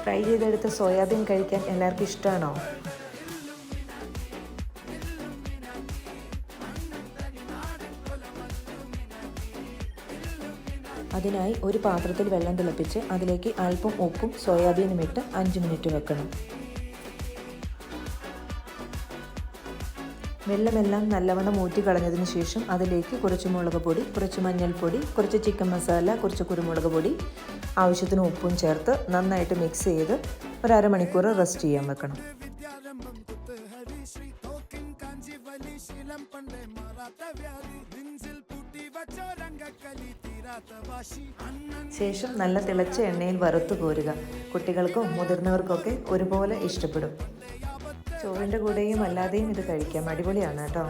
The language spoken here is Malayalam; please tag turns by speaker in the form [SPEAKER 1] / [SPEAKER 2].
[SPEAKER 1] ഫ്രൈ ചെയ്തെടുത്ത സോയാബീൻ കഴിക്കാൻ എല്ലാവർക്കും ഇഷ്ടമാണോ? അതിനായി ഒരു പാത്രത്തിൽ വെള്ളം തിളപ്പിച്ച് അതിലേക്ക് അല്പം ഉപ്പും സോയാബീനും ഇട്ട് 5 മിനിറ്റ് വെക്കണം. വെള്ളമെല്ലാം നല്ലവണ്ണം ഊറ്റി കളഞ്ഞതിന് ശേഷം അതിലേക്ക് കുറച്ച് മുളക് പൊടി, കുറച്ച് മഞ്ഞൾപ്പൊടി, കുറച്ച് ചിക്കൻ മസാല, കുറച്ച് കുരുമുളക് പൊടി, ആവശ്യത്തിന് ഉപ്പും ചേർത്ത് നന്നായിട്ട് മിക്സ് ചെയ്ത് ഒരു അരമണിക്കൂർ റെസ്റ്റ് ചെയ്യാൻ വെക്കണം. ശേഷം നല്ല തിളച്ച എണ്ണയിൽ വറുത്ത് കോരുക. കുട്ടികൾക്കും മുതിർന്നവർക്കൊക്കെ ഒരുപോലെ ഇഷ്ടപ്പെടും. ചോറിൻ്റെ കൂടെയും അല്ലാതെയും ഇത് കഴിക്കാം. അടിപൊളിയാണ് കേട്ടോ.